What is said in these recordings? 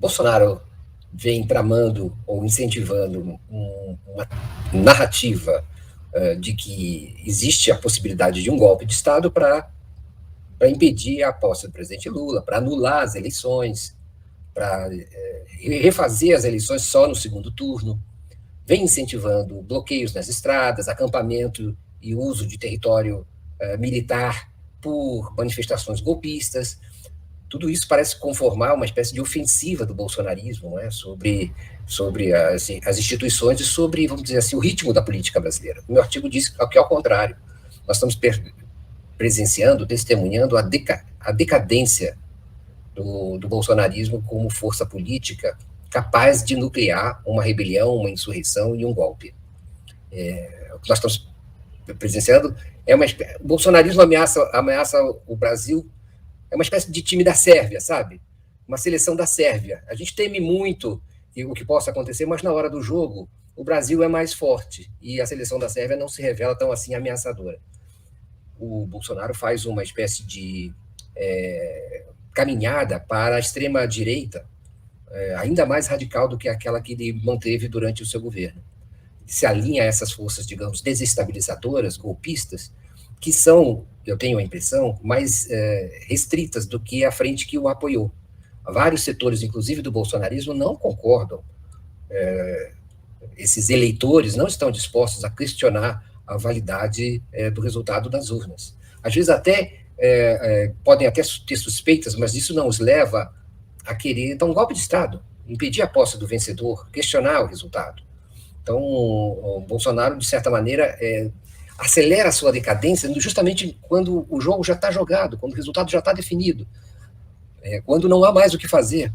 Bolsonaro vem tramando ou incentivando uma narrativa de que existe a possibilidade de um golpe de Estado para impedir a posse do presidente Lula, para anular as eleições, para refazer as eleições só no segundo turno, vem incentivando bloqueios nas estradas, acampamento e uso de território militar por manifestações golpistas. Tudo isso parece conformar uma espécie de ofensiva do bolsonarismo, não é? sobre as instituições e sobre, vamos dizer assim, o ritmo da política brasileira. O meu artigo diz que, ao contrário, nós estamos presenciando, testemunhando a decadência do bolsonarismo como força política capaz de nuclear uma rebelião, uma insurreição e um golpe. O que nós estamos presenciando o bolsonarismo ameaça o Brasil. É uma espécie de time da Sérvia, sabe? Uma seleção da Sérvia. A gente teme muito o que possa acontecer, mas na hora do jogo, o Brasil é mais forte e a seleção da Sérvia não se revela tão assim ameaçadora. O Bolsonaro faz uma espécie de caminhada para a extrema-direita, ainda mais radical do que aquela que ele manteve durante o seu governo. Se alinha a essas forças, digamos, desestabilizadoras, golpistas, que são, eu tenho a impressão, mais restritas do que a frente que o apoiou. Vários setores, inclusive do bolsonarismo, não concordam. Esses eleitores não estão dispostos a questionar a validade do resultado das urnas. Às vezes até podem até ter suspeitas, mas isso não os leva a querer dar um golpe de Estado, impedir a posse do vencedor, questionar o resultado. Então, o Bolsonaro, de certa maneira, acelera a sua decadência justamente quando o jogo já está jogado, quando o resultado já está definido, quando não há mais o que fazer.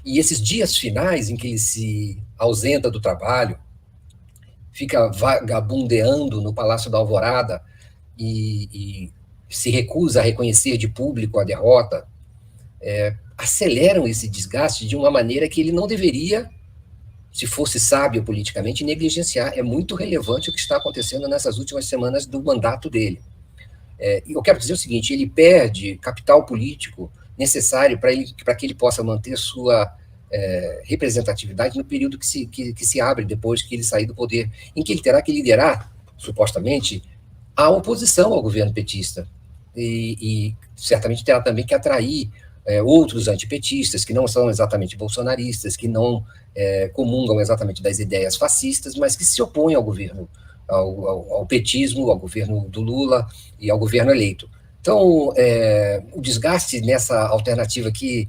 E esses dias finais em que ele se ausenta do trabalho, fica vagabundeando no Palácio da Alvorada e se recusa a reconhecer de público a derrota, aceleram esse desgaste de uma maneira que ele não deveria, se fosse sábio politicamente, negligenciar. É muito relevante o que está acontecendo nessas últimas semanas do mandato dele. Eu quero dizer o seguinte, ele perde capital político necessário para que ele possa manter sua representatividade no período que se abre depois que ele sair do poder, em que ele terá que liderar, supostamente, a oposição ao governo petista. E certamente terá também que atrair outros antipetistas, que não são exatamente bolsonaristas, que não comungam exatamente das ideias fascistas, mas que se opõem ao governo, ao petismo, ao governo do Lula e ao governo eleito. Então, o desgaste nessa alternativa que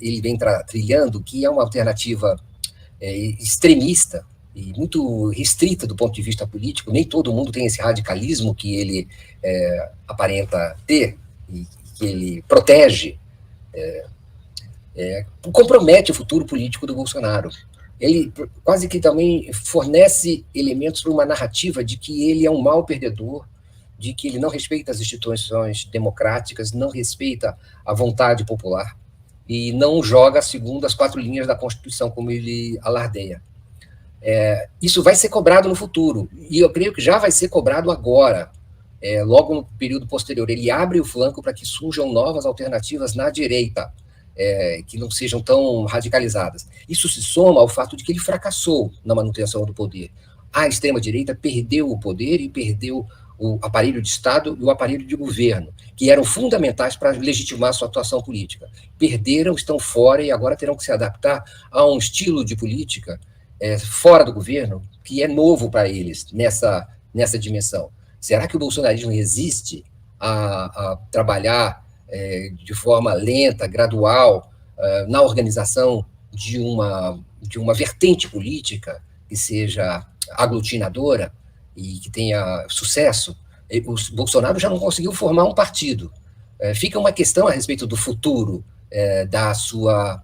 ele vem trilhando, que é uma alternativa extremista e muito restrita do ponto de vista político, nem todo mundo tem esse radicalismo que ele aparenta ter e que ele protege, compromete o futuro político do Bolsonaro. Ele quase que também fornece elementos para uma narrativa de que ele é um mau perdedor, de que ele não respeita as instituições democráticas, não respeita a vontade popular e não joga segundo as 4 linhas da Constituição, como ele alardeia. Isso vai ser cobrado no futuro, e eu creio que já vai ser cobrado agora, logo no período posterior. Ele abre o flanco para que surjam novas alternativas na direita, que não sejam tão radicalizadas. Isso se soma ao fato de que ele fracassou na manutenção do poder. A extrema-direita perdeu o poder e perdeu o aparelho de Estado e o aparelho de governo, que eram fundamentais para legitimar sua atuação política. Perderam, estão fora e agora terão que se adaptar a um estilo de política fora do governo, que é novo para eles nessa dimensão. Será que o bolsonarismo resiste a trabalhar de forma lenta, gradual, na organização de uma vertente política que seja aglutinadora e que tenha sucesso? O Bolsonaro já não conseguiu formar um partido. Fica uma questão a respeito do futuro da sua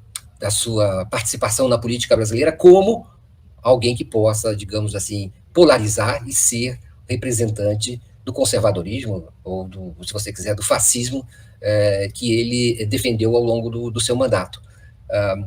participação na política brasileira como alguém que possa, digamos assim, polarizar e ser representante do conservadorismo, ou, se você quiser, do fascismo que ele defendeu ao longo do seu mandato.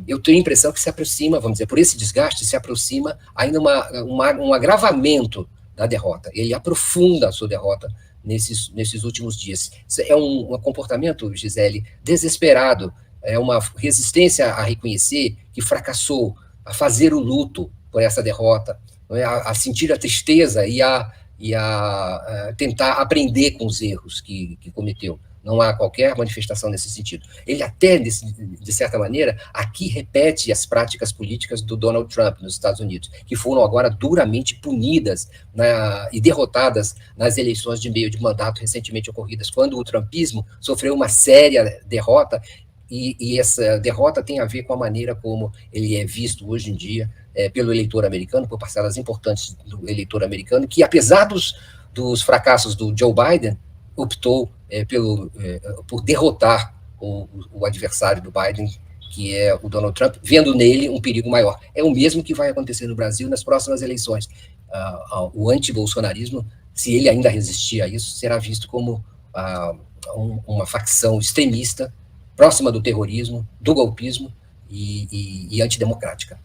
Eu tenho a impressão que se aproxima, vamos dizer, por esse desgaste, se aproxima ainda um agravamento da derrota. Ele aprofunda a sua derrota nesses últimos dias. É um comportamento, Gisele, desesperado, é uma resistência a reconhecer que fracassou, a fazer o luto por essa derrota, a sentir a tristeza e a tentar aprender com os erros que cometeu. Não há qualquer manifestação nesse sentido. Ele até, de certa maneira, aqui repete as práticas políticas do Donald Trump nos Estados Unidos, que foram agora duramente punidas e derrotadas nas eleições de meio de mandato recentemente ocorridas, quando o trumpismo sofreu uma séria derrota, e essa derrota tem a ver com a maneira como ele é visto hoje em dia pelo eleitor americano, por parcelas importantes do eleitor americano, que, apesar dos fracassos do Joe Biden, optou por derrotar o adversário do Biden, que é o Donald Trump, vendo nele um perigo maior. É o mesmo que vai acontecer no Brasil nas próximas eleições. O anti-bolsonarismo, se ele ainda resistir a isso, será visto como uma facção extremista, próxima do terrorismo, do golpismo e antidemocrática.